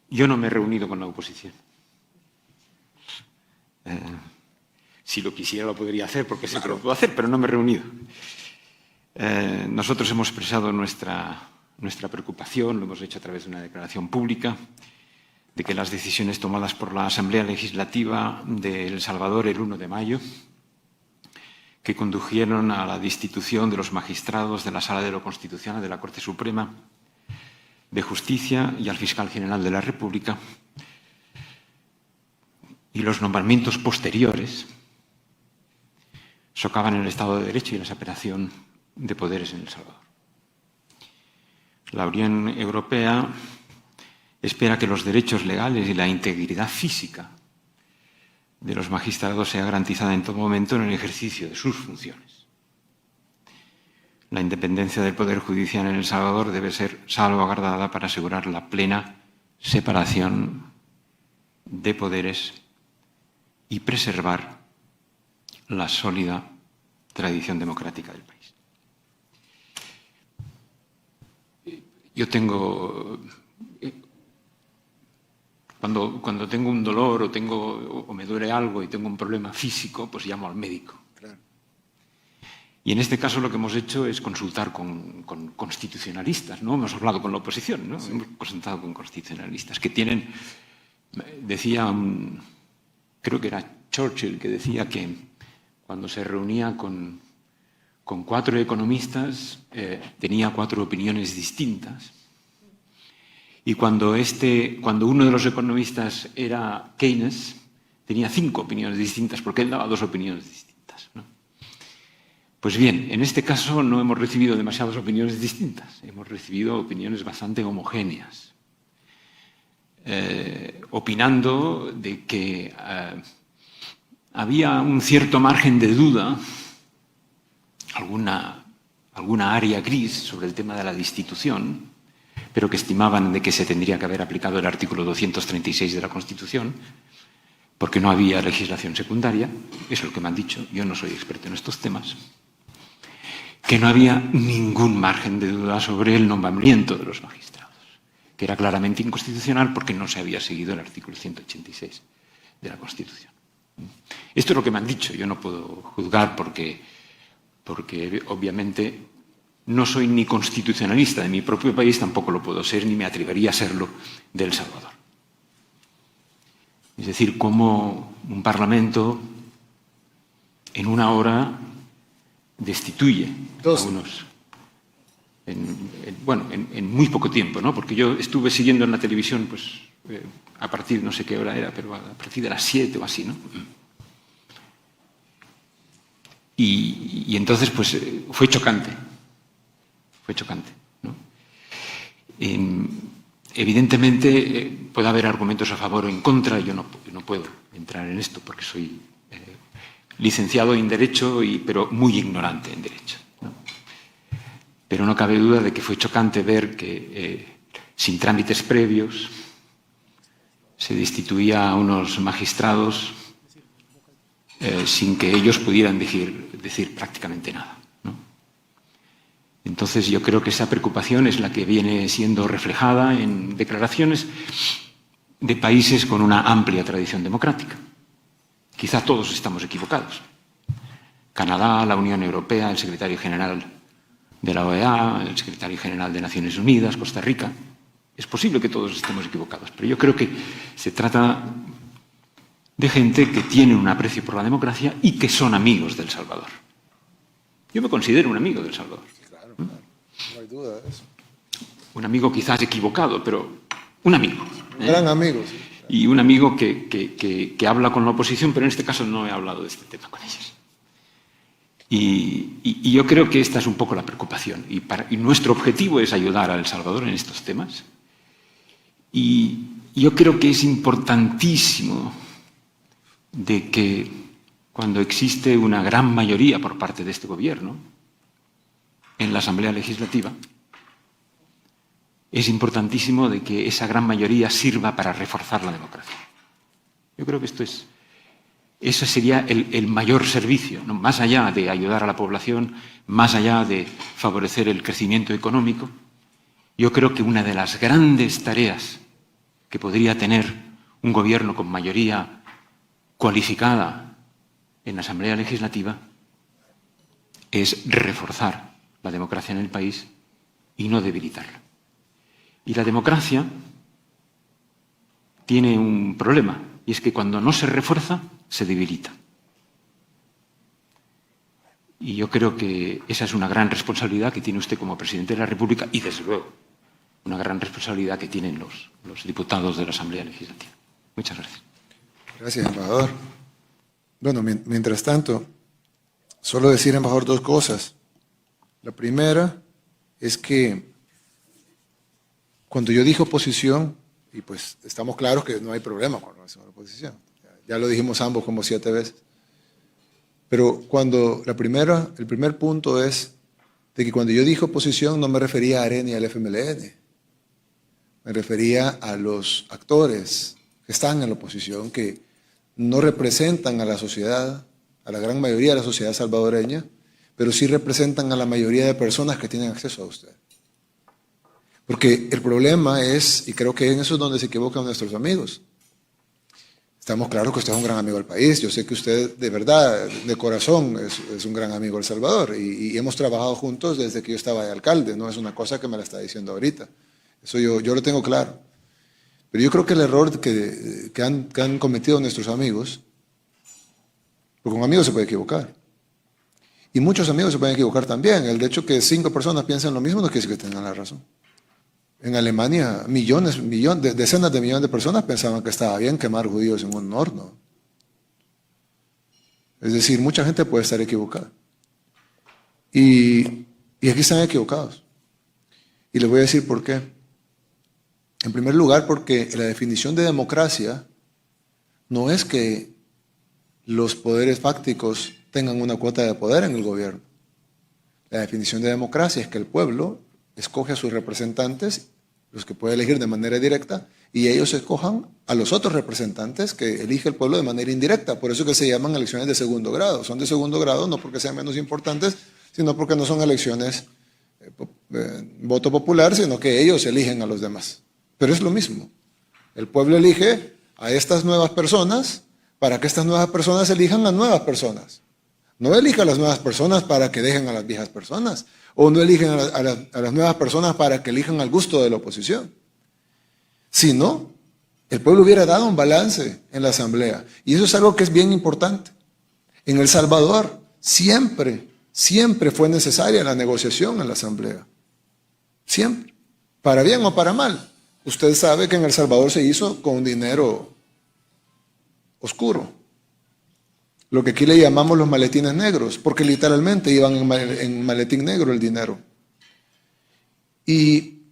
Yo no me he reunido con la oposición. Si lo quisiera lo podría hacer, porque sé que lo puedo hacer, pero no me he reunido. Nosotros hemos expresado nuestra preocupación, lo hemos hecho a través de una declaración pública, de que las decisiones tomadas por la Asamblea Legislativa de El Salvador el 1 de mayo, que condujeron a la destitución de los magistrados de la Sala de lo Constitucional de la Corte Suprema de Justicia y al fiscal general de la República, y los nombramientos posteriores socavan el Estado de Derecho y la separación de poderes en El Salvador. La Unión Europea espera que los derechos legales y la integridad física de los magistrados sea garantizada en todo momento en el ejercicio de sus funciones. La independencia del Poder Judicial en El Salvador debe ser salvaguardada para asegurar la plena separación de poderes y preservar la sólida tradición democrática del país. Yo tengo... Cuando tengo un dolor o me duele algo y tengo un problema físico, pues llamo al médico. Claro. Y en este caso lo que hemos hecho es consultar con constitucionalistas, ¿no? Hemos hablado con la oposición, ¿no? Sí. Hemos consultado con constitucionalistas que tienen, decía, creo que era Churchill, que decía que cuando se reunía con 4 economistas tenía 4 opiniones distintas. Y cuando uno de los economistas era Keynes, tenía 5 opiniones distintas, porque él daba 2 opiniones distintas, ¿no? Pues bien, en este caso no hemos recibido demasiadas opiniones distintas, hemos recibido opiniones bastante homogéneas, opinando de que había un cierto margen de duda, alguna área gris sobre el tema de la destitución, pero que estimaban de que se tendría que haber aplicado el artículo 236 de la Constitución, porque no había legislación secundaria, eso es lo que me han dicho, yo no soy experto en estos temas, que no había ningún margen de duda sobre el nombramiento de los magistrados, que era claramente inconstitucional porque no se había seguido el artículo 186 de la Constitución. Esto es lo que me han dicho, yo no puedo juzgar porque obviamente no soy ni constitucionalista de mi propio país, tampoco lo puedo ser, ni me atrevería a serlo de El Salvador. Es decir, cómo un parlamento en una hora destituye a unos, en muy poco tiempo, ¿no? Porque yo estuve siguiendo en la televisión, pues, a partir, no sé qué hora era, pero a partir de las 7 o así, ¿no? Y entonces, pues, fue chocante. Fue chocante, ¿no? Evidentemente, puede haber argumentos a favor o en contra. Yo no puedo entrar en esto porque soy licenciado en Derecho, pero muy ignorante en Derecho, ¿no? Pero no cabe duda de que fue chocante ver que, sin trámites previos, se destituía a unos magistrados sin que ellos pudieran decir prácticamente nada. Entonces yo creo que esa preocupación es la que viene siendo reflejada en declaraciones de países con una amplia tradición democrática. Quizá todos estamos equivocados. Canadá, la Unión Europea, el secretario general de la OEA, el secretario general de Naciones Unidas, Costa Rica. Es posible que todos estemos equivocados, pero yo creo que se trata de gente que tiene un aprecio por la democracia y que son amigos de El Salvador. Yo me considero un amigo de El Salvador. No hay duda de eso. Un amigo quizás equivocado, pero un amigo. Un gran amigo. Sí. Y un amigo que habla con la oposición, pero en este caso no he hablado de este tema con ellos. Y yo creo que esta es un poco la preocupación. Y nuestro objetivo es ayudar a El Salvador en estos temas. Y yo creo que es importantísimo de que cuando existe una gran mayoría por parte de este gobierno en la Asamblea Legislativa, es importantísimo de que esa gran mayoría sirva para reforzar la democracia. Yo creo que ese sería el mayor servicio, ¿no? Más allá de ayudar a la población, más allá de favorecer el crecimiento económico. Yo creo que una de las grandes tareas que podría tener un gobierno con mayoría cualificada en la Asamblea Legislativa es reforzar la democracia en el país y no debilitarla. Y la democracia tiene un problema, y es que cuando no se refuerza, se debilita. Y yo creo que esa es una gran responsabilidad que tiene usted como presidente de la República y, desde luego, una gran responsabilidad que tienen los diputados de la Asamblea Legislativa. Muchas gracias. Gracias, embajador. Bueno, mientras tanto, solo decir, embajador, dos cosas. La primera es que cuando yo dije oposición, y pues estamos claros que no hay problema con la oposición, ya lo dijimos ambos como 7 veces, pero cuando el primer punto es de que cuando yo dije oposición no me refería a AREN y al FMLN, me refería a los actores que están en la oposición, que no representan a la sociedad, a la gran mayoría de la sociedad salvadoreña, pero sí representan a la mayoría de personas que tienen acceso a usted. Porque el problema es, y creo que en eso es donde se equivocan nuestros amigos, estamos claros que usted es un gran amigo del país, yo sé que usted de verdad, de corazón, es un gran amigo de El Salvador, y hemos trabajado juntos desde que yo estaba de alcalde, no es una cosa que me la está diciendo ahorita, eso yo lo tengo claro. Pero yo creo que el error que han cometido nuestros amigos, porque un amigo se puede equivocar, y muchos amigos se pueden equivocar también, el hecho que 5 personas piensen lo mismo no quiere decir que tengan la razón. En Alemania, decenas de millones de personas pensaban que estaba bien quemar judíos en un horno. Es decir, mucha gente puede estar equivocada. Y aquí están equivocados. Y les voy a decir por qué. En primer lugar, porque la definición de democracia no es que los poderes fácticos tengan una cuota de poder en el gobierno. La definición de democracia es que el pueblo escoge a sus representantes, los que puede elegir de manera directa, y ellos escojan a los otros representantes que elige el pueblo de manera indirecta. Por eso que se llaman elecciones de segundo grado. Son de segundo grado no porque sean menos importantes, sino porque no son elecciones voto popular, sino que ellos eligen a los demás. Pero es lo mismo. El pueblo elige a estas nuevas personas para que estas nuevas personas elijan a nuevas personas. No elige a las nuevas personas para que dejen a las viejas personas, o no eligen a las nuevas personas para que elijan al gusto de la oposición. Si no, el pueblo hubiera dado un balance en la asamblea. Y eso es algo que es bien importante. En El Salvador siempre fue necesaria la negociación en la asamblea. Siempre. Para bien o para mal. Usted sabe que en El Salvador se hizo con dinero oscuro. Lo que aquí le llamamos los maletines negros, porque literalmente iban en maletín negro el dinero. Y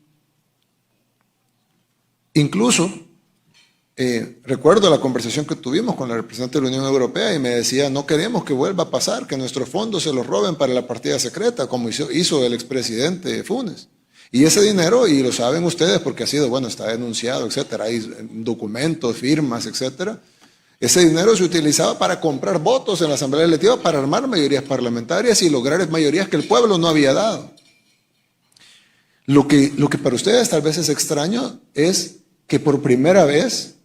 incluso, recuerdo la conversación que tuvimos con la representante de la Unión Europea y me decía, no queremos que vuelva a pasar, que nuestros fondos se los roben para la partida secreta, como hizo el expresidente Funes. Y ese dinero, y lo saben ustedes porque ha sido, bueno, está denunciado, etcétera, hay documentos, firmas, etcétera. Ese dinero se utilizaba para comprar votos en la Asamblea Legislativa, para armar mayorías parlamentarias y lograr mayorías que el pueblo no había dado. Lo que para ustedes tal vez es extraño es que por primera vez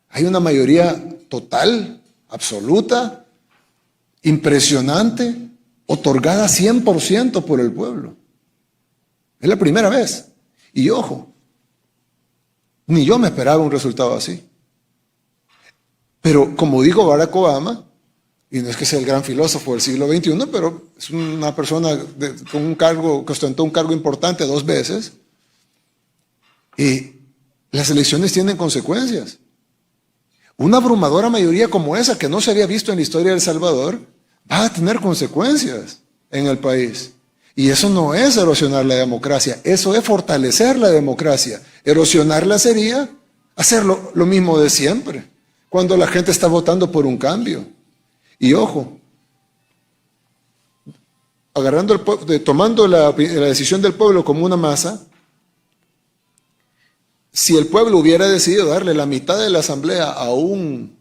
hay una mayoría total, absoluta, impresionante, otorgada 100% por el pueblo. Es la primera vez. Y ojo, ni yo me esperaba un resultado así. Pero como dijo Barack Obama, y no es que sea el gran filósofo del siglo XXI, pero es una persona con un cargo, que ostentó un cargo importante 2 veces, y las elecciones tienen consecuencias. Una abrumadora mayoría como esa, que no se había visto en la historia de El Salvador, va a tener consecuencias en el país. Y eso no es erosionar la democracia, eso es fortalecer la democracia. Erosionarla sería hacer lo mismo de siempre, cuando la gente está votando por un cambio. Y ojo, tomando la decisión del pueblo como una masa, si el pueblo hubiera decidido darle la mitad de la asamblea a un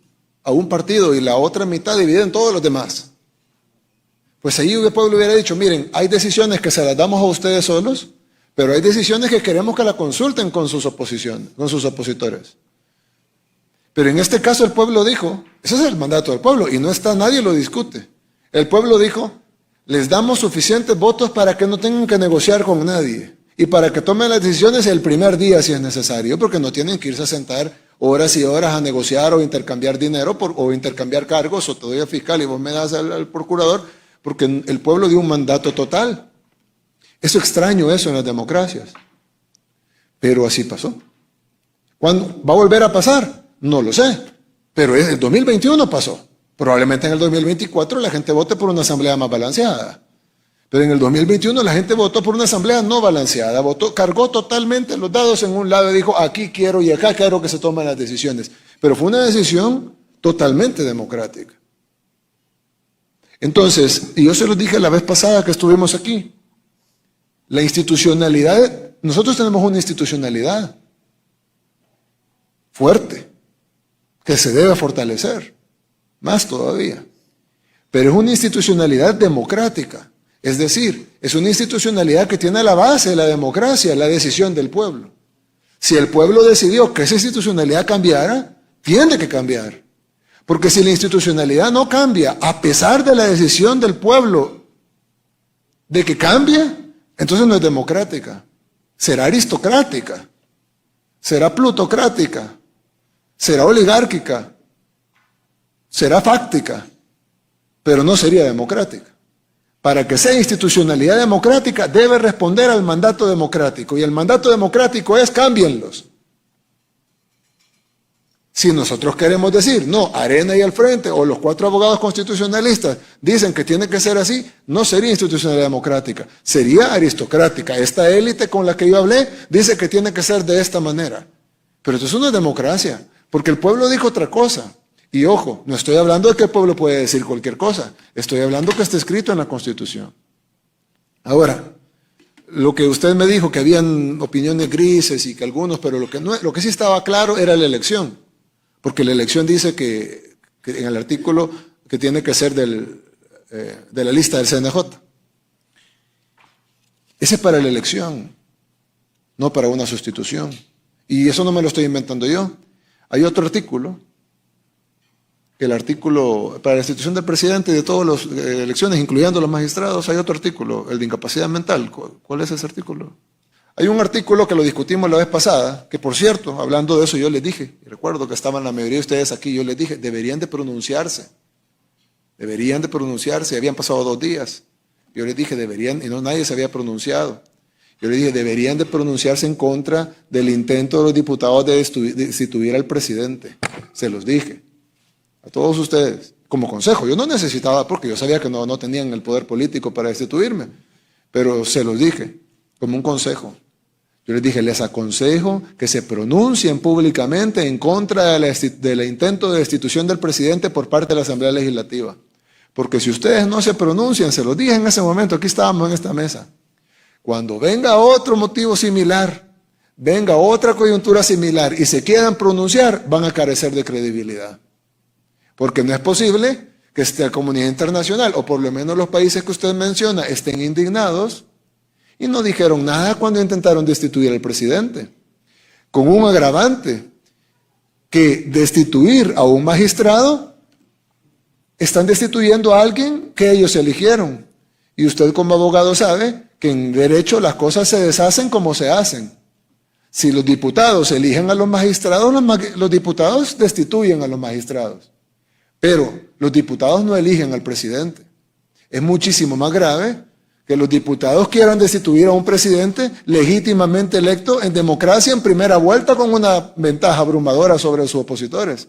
partido y la otra mitad dividida en todos los demás, pues ahí el pueblo hubiera dicho, miren, hay decisiones que se las damos a ustedes solos, pero hay decisiones que queremos que la consulten con sus opositores. Pero en este caso el pueblo dijo, ese es el mandato del pueblo, y no está, nadie lo discute. El pueblo dijo, les damos suficientes votos para que no tengan que negociar con nadie y para que tomen las decisiones el primer día si es necesario, porque no tienen que irse a sentar horas y horas a negociar o intercambiar dinero o intercambiar cargos, o te doy al fiscal y vos me das al procurador, porque el pueblo dio un mandato total. Es extraño eso en las democracias, pero así pasó. ¿Cuándo va a volver a pasar? No lo sé, pero en el 2021 pasó. Probablemente en el 2024 la gente vote por una asamblea más balanceada. Pero en el 2021 la gente votó por una asamblea no balanceada, cargó totalmente los dados en un lado y dijo, aquí quiero y acá quiero que se tomen las decisiones. Pero fue una decisión totalmente democrática. Entonces, y yo se los dije la vez pasada que estuvimos aquí, la institucionalidad, nosotros tenemos una institucionalidad fuerte, que se debe fortalecer, más todavía. Pero es una institucionalidad democrática. Es decir, es una institucionalidad que tiene la base de la democracia, la decisión del pueblo. Si el pueblo decidió que esa institucionalidad cambiara, tiene que cambiar. Porque si la institucionalidad no cambia, a pesar de la decisión del pueblo de que cambie, entonces no es democrática. Será aristocrática, será plutocrática, será oligárquica, será fáctica, pero no sería democrática. Para que sea institucionalidad democrática, debe responder al mandato democrático. Y el mandato democrático es, cámbienlos. Si nosotros queremos decir, no, Arena y al frente, o los 4 abogados constitucionalistas dicen que tiene que ser así, no sería institucionalidad democrática, sería aristocrática. Esta élite con la que yo hablé dice que tiene que ser de esta manera. Pero esto no es democracia, porque el pueblo dijo otra cosa. Y ojo, no estoy hablando de que el pueblo puede decir cualquier cosa, estoy hablando que está escrito en la Constitución. Ahora, lo que usted me dijo, que habían opiniones grises y que algunos, pero lo que sí estaba claro era la elección, porque la elección dice que en el artículo que tiene que ser de la lista del CNJ. Ese es para la elección, no para una sustitución. Y eso no me lo estoy inventando yo. Hay otro artículo, el artículo para la institución del presidente y de todas las elecciones, incluyendo los magistrados, hay otro artículo, el de incapacidad mental. ¿Cuál es ese artículo? Hay un artículo que lo discutimos la vez pasada, que por cierto, hablando de eso yo les dije, y recuerdo que estaban la mayoría de ustedes aquí, yo les dije, deberían de pronunciarse, habían pasado 2 días, yo les dije, deberían, y no nadie se había pronunciado, yo les dije, deberían de pronunciarse en contra del intento de los diputados de destituir al presidente, se los dije. A todos ustedes, como consejo. Yo no necesitaba, porque yo sabía que no tenían el poder político para destituirme, pero se los dije, como un consejo. Yo les dije, les aconsejo que se pronuncien públicamente en contra del intento de destitución del presidente por parte de la Asamblea Legislativa. Porque si ustedes no se pronuncian, se los dije en ese momento, aquí estábamos en esta mesa, cuando venga otro motivo similar, venga otra coyuntura similar y se quieran pronunciar, van a carecer de credibilidad. Porque no es posible que la comunidad internacional, o por lo menos los países que usted menciona, estén indignados y no dijeron nada cuando intentaron destituir al presidente. Con un agravante, que destituir a un magistrado, están destituyendo a alguien que ellos eligieron. Y usted como abogado sabe que en derecho las cosas se deshacen como se hacen. Si los diputados eligen a los magistrados, los diputados destituyen a los magistrados. Pero los diputados no eligen al presidente. Es muchísimo más grave que los diputados quieran destituir a un presidente legítimamente electo en democracia en primera vuelta con una ventaja abrumadora sobre sus opositores.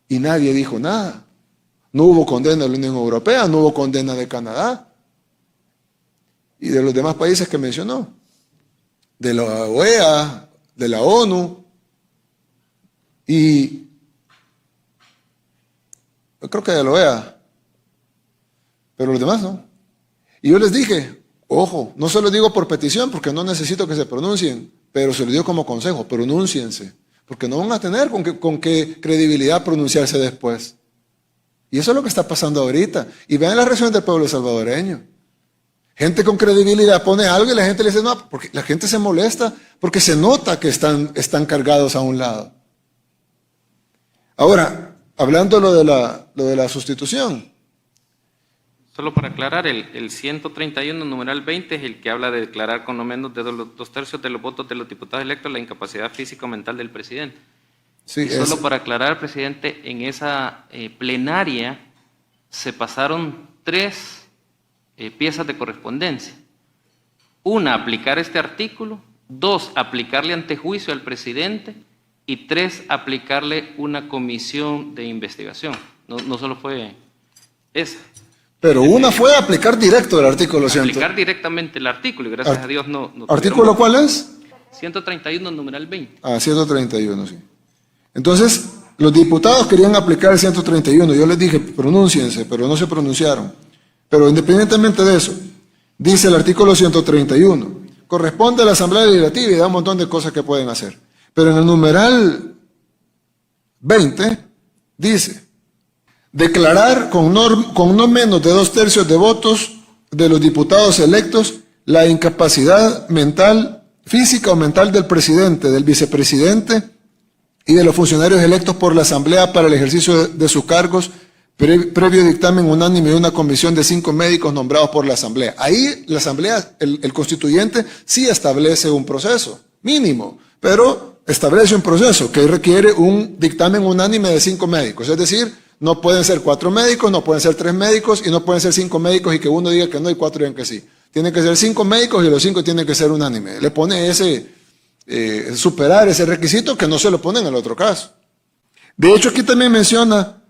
Y nadie dijo nada. No hubo condena de la Unión Europea, no hubo condena de Canadá y de los demás países que mencionó, de la OEA, de la ONU, y yo creo que de la OEA, pero los demás no. Y yo les dije, ojo, no se lo digo por petición porque no necesito que se pronuncien, pero se lo digo como consejo, pronúnciense, porque no van a tener con qué credibilidad pronunciarse después. Y eso es lo que está pasando ahorita. Y vean la reacción del pueblo salvadoreño. Gente con credibilidad pone algo y la gente le dice, no, porque la gente se molesta porque se nota que están cargados a un lado. Ahora, hablando lo de la sustitución. Solo para aclarar, el 131, numeral 20, es el que habla de declarar con no menos de los 2/3 de los votos de los diputados electos la incapacidad física o mental del presidente. Sí, y solo para aclarar, presidente, en esa plenaria se pasaron 3 piezas de correspondencia. Una, aplicar este artículo. 2, aplicarle antejuicio al presidente. Y 3, aplicarle una comisión de investigación. No solo fue esa. Pero una fue aplicar directo el artículo 100. Aplicar directamente el artículo, y gracias a Dios no ¿Artículo cuál es? 131, numeral 20. Ah, 131, sí. Entonces, los diputados querían aplicar el 131. Yo les dije, pronúnciense, pero no se pronunciaron. Pero independientemente de eso, dice el artículo 131, corresponde a la Asamblea Legislativa y da un montón de cosas que pueden hacer. Pero en el numeral 20 dice, declarar con no menos de 2/3 de votos de los diputados electos la incapacidad mental, física o mental del presidente, del vicepresidente y de los funcionarios electos por la Asamblea para el ejercicio de sus cargos, previo dictamen unánime de una comisión de 5 médicos nombrados por la Asamblea. Ahí la Asamblea, el constituyente, sí establece un proceso mínimo, pero establece un proceso que requiere un dictamen unánime de 5 médicos. Es decir, no pueden ser 4 médicos, no pueden ser 3 médicos y no pueden ser 5 médicos y que uno diga que no y 4 digan que sí. Tienen que ser 5 médicos y los 5 tienen que ser unánimes. Le pone superar ese requisito que no se lo pone en el otro caso. De hecho, aquí también menciona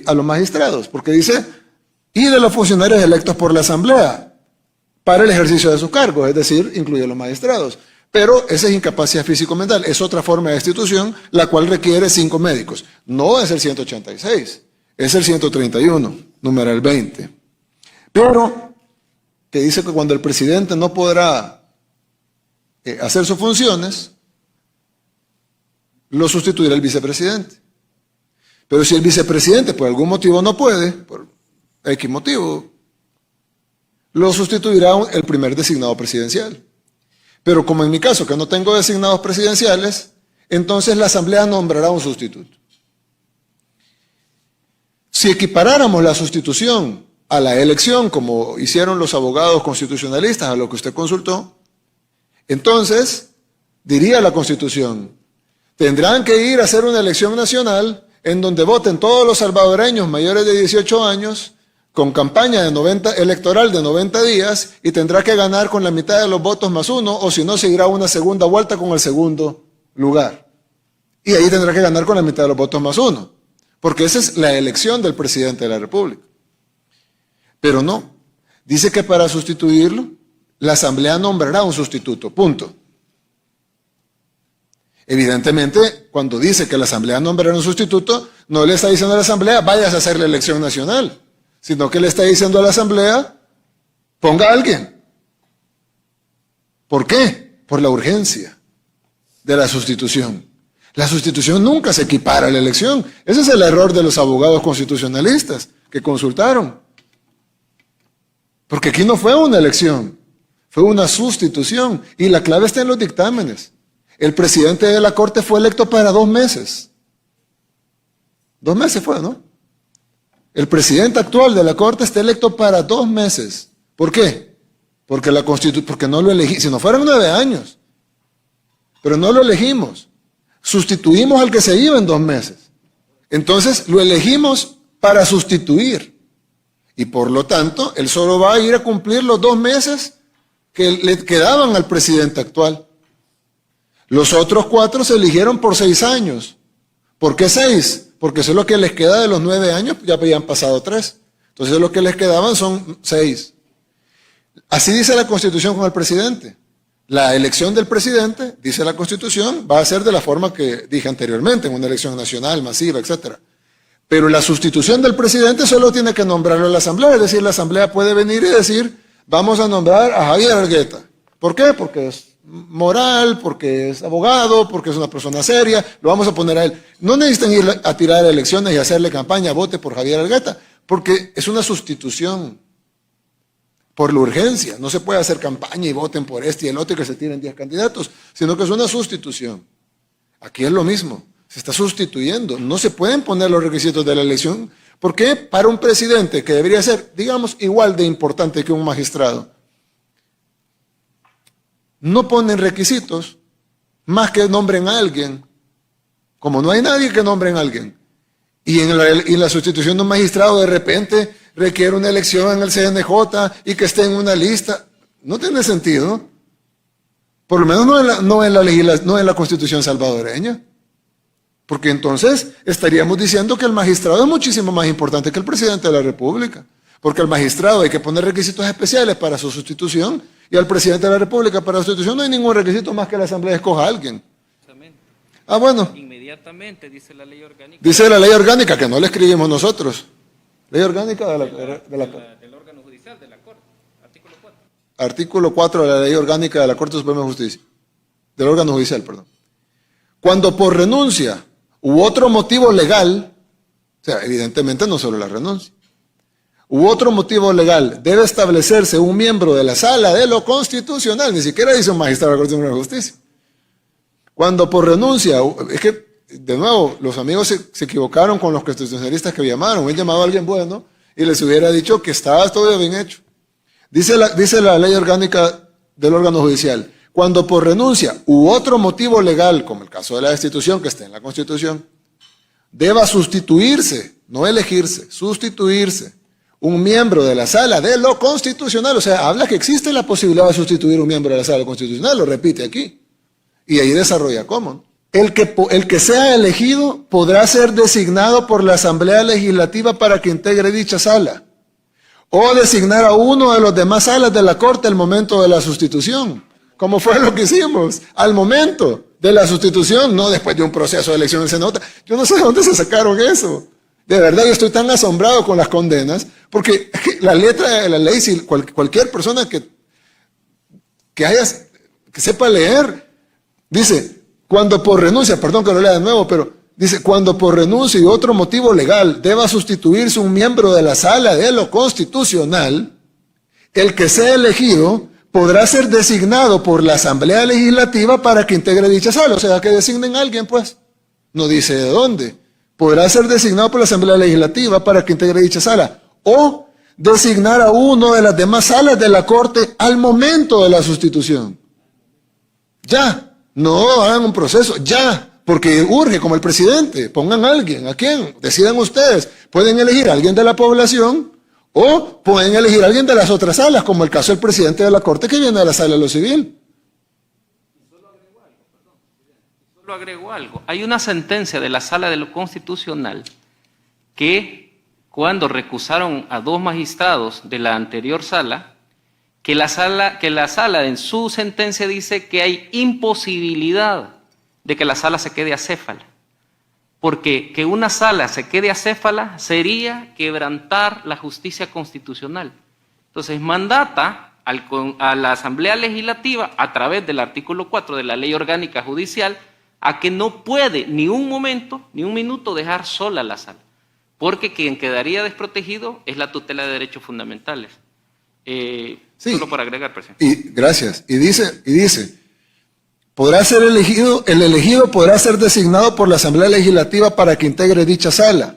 a los magistrados, porque dice, y de los funcionarios electos por la Asamblea para el ejercicio de sus cargos, es decir, incluye a los magistrados. Pero esa es incapacidad físico-mental, es otra forma de destitución, la cual requiere 5 médicos. No es el 186, es el 131, numeral 20. Pero, que dice que cuando el presidente no podrá hacer sus funciones, lo sustituirá el vicepresidente. Pero si el vicepresidente por algún motivo no puede, por X motivo, lo sustituirá el primer designado presidencial. Pero como en mi caso, que no tengo designados presidenciales, entonces la Asamblea nombrará un sustituto. Si equiparáramos la sustitución a la elección, como hicieron los abogados constitucionalistas, a lo que usted consultó, entonces, diría la Constitución, tendrán que ir a hacer una elección nacional en donde voten todos los salvadoreños mayores de 18 años, con campaña electoral de 90 días, y tendrá que ganar con la mitad de los votos más 1, o si no, seguirá una segunda vuelta con el segundo lugar. Y ahí tendrá que ganar con la mitad de los votos más 1, porque esa es la elección del presidente de la República. Pero no, dice que para sustituirlo, la Asamblea nombrará un sustituto, punto. Evidentemente, cuando dice que la Asamblea nombrará un sustituto, no le está diciendo a la Asamblea, vayas a hacer la elección nacional, sino que le está diciendo a la Asamblea, ponga a alguien. ¿Por qué? Por la urgencia de la sustitución. La sustitución nunca se equipara a la elección. Ese es el error de los abogados constitucionalistas que consultaron. Porque aquí no fue una elección, fue una sustitución. Y la clave está en los dictámenes. El presidente de la Corte fue electo para 2 meses. 2 meses fue, ¿no? El presidente actual de la Corte está electo para 2 meses. ¿Por qué? Porque no lo elegimos, si no fueran 9 años. Pero no lo elegimos. Sustituimos al que se iba en 2 meses. Entonces lo elegimos para sustituir. Y por lo tanto, él solo va a ir a cumplir los 2 meses que le quedaban al presidente actual. Los otros 4 se eligieron por 6 años. ¿Por qué 6? Porque eso es lo que les queda de los 9 años, ya habían pasado 3. Entonces lo que les quedaban son 6. Así dice la Constitución con el presidente. La elección del presidente, dice la Constitución, va a ser de la forma que dije anteriormente, en una elección nacional, masiva, etc. Pero la sustitución del presidente solo tiene que nombrarlo a la Asamblea, es decir, la Asamblea puede venir y decir, vamos a nombrar a Javier Argueta. ¿Por qué? Porque es moral, porque es abogado, porque es una persona seria, lo vamos a poner a él. No necesitan ir a tirar elecciones y hacerle campaña, vote por Javier Argueta, porque es una sustitución por la urgencia. No se puede hacer campaña y voten por este y el otro y que se tiren 10 candidatos, sino que es una sustitución. Aquí es lo mismo. Se está sustituyendo. No se pueden poner los requisitos de la elección. ¿Por qué? Para un presidente que debería ser, digamos, igual de importante que un magistrado, no ponen requisitos más que nombren a alguien. Como no hay nadie que nombren a alguien. Y en la sustitución de un magistrado de repente requiere una elección en el CNJ y que esté en una lista. No tiene sentido. Por lo menos no en la Constitución salvadoreña. Porque entonces estaríamos diciendo que el magistrado es muchísimo más importante que el presidente de la República. Porque al magistrado hay que poner requisitos especiales para su sustitución y al presidente de la República para su sustitución no hay ningún requisito más que la Asamblea escoja a alguien. Ah, bueno. Inmediatamente, dice la ley orgánica. Dice la ley orgánica, que no la escribimos nosotros. Ley orgánica del órgano judicial, de la Corte, artículo 4. Artículo 4 de la ley orgánica de la Corte Suprema de Justicia. Del órgano judicial, perdón. Cuando por renuncia u otro motivo legal, o sea, evidentemente no solo la renuncia, u otro motivo legal, debe establecerse un miembro de la Sala de lo Constitucional, ni siquiera dice un magistrado de la Corte Suprema de Justicia. Cuando por renuncia, es que, de nuevo, los amigos se equivocaron con los constitucionalistas que llamaron, hubieran llamado a alguien bueno y les hubiera dicho que estaba todo bien hecho. Dice la ley orgánica del órgano judicial, cuando por renuncia u otro motivo legal, como el caso de la destitución que está en la Constitución, deba sustituirse, no elegirse, sustituirse, un miembro de la Sala de lo Constitucional, o sea, habla que existe la posibilidad de sustituir un miembro de la Sala de lo Constitucional, lo repite aquí, y ahí desarrolla cómo. El que sea elegido podrá ser designado por la Asamblea Legislativa para que integre dicha sala, o designar a uno de los demás salas de la Corte al momento de la sustitución, como fue lo que hicimos, al momento de la sustitución, no después de un proceso de elección del Senado. Yo no sé de dónde se sacaron eso. De verdad, yo estoy tan asombrado con las condenas, porque la letra de la ley, si cualquier persona que sepa leer, dice, cuando por renuncia, perdón que lo lea de nuevo, pero dice, cuando por renuncia y otro motivo legal deba sustituirse un miembro de la Sala de lo Constitucional, el que sea elegido podrá ser designado por la Asamblea Legislativa para que integre dicha sala. O sea, que designen a alguien, pues. No dice de dónde. Podrá ser designado por la Asamblea Legislativa para que integre dicha sala. O designar a uno de las demás salas de la Corte al momento de la sustitución. Ya. No hagan un proceso. Ya. Porque urge, como el presidente. Pongan a alguien. ¿A quién? Decidan ustedes. Pueden elegir a alguien de la población o pueden elegir a alguien de las otras salas, como el caso del presidente de la Corte que viene de la Sala de lo Civil. Solo agrego algo. Hay una sentencia de la Sala de lo Constitucional que cuando recusaron a 2 magistrados de la anterior sala, que la sala en su sentencia dice que hay imposibilidad de que la sala se quede acéfala. Porque que una sala se quede acéfala sería quebrantar la justicia constitucional. Entonces mandata a la Asamblea Legislativa, a través del artículo 4 de la Ley Orgánica Judicial, a que no puede ni un momento, ni un minuto dejar sola la sala. Porque quien quedaría desprotegido es la tutela de derechos fundamentales. Sí, solo para agregar, presidente. Gracias. Y dice, podrá ser elegido, el elegido podrá ser designado por la Asamblea Legislativa para que integre dicha sala,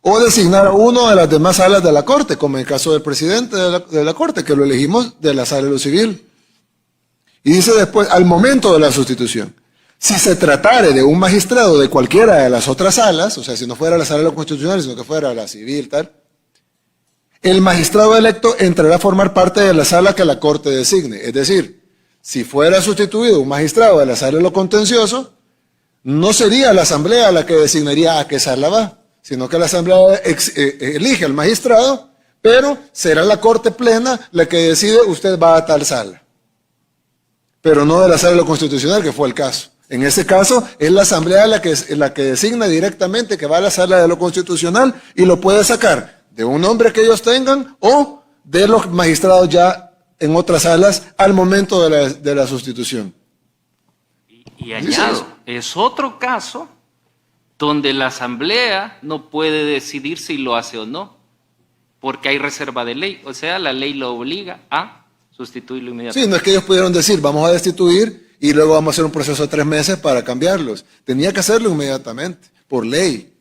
o designar a uno de las demás salas de la Corte, como en el caso del presidente de la Corte, que lo elegimos de la Sala de lo Civil. Y dice después, al momento de la sustitución, si se tratare de un magistrado de cualquiera de las otras salas, o sea, si no fuera la Sala de lo Constitucional, sino que fuera la Civil, tal, el magistrado electo entrará a formar parte de la sala que la Corte designe. Es decir, si fuera sustituido un magistrado de la Sala de lo Contencioso, no sería la Asamblea la que designaría a qué sala va, sino que la Asamblea elige al magistrado, pero será la Corte Plena la que decide usted va a tal sala. Pero no de la Sala de lo Constitucional, que fue el caso. En ese caso, es la Asamblea la que designa directamente que va a la Sala de lo Constitucional y lo puede sacar de un nombre que ellos tengan o de los magistrados ya en otras salas al momento de la sustitución. Y añado, es otro caso donde la Asamblea no puede decidir si lo hace o no, porque hay reserva de ley, o sea, la ley lo obliga a sustituirlo inmediatamente. Sí, no es que ellos pudieron decir, vamos a destituir, y luego vamos a hacer un proceso de 3 meses para cambiarlos. Tenía que hacerlo inmediatamente, por ley.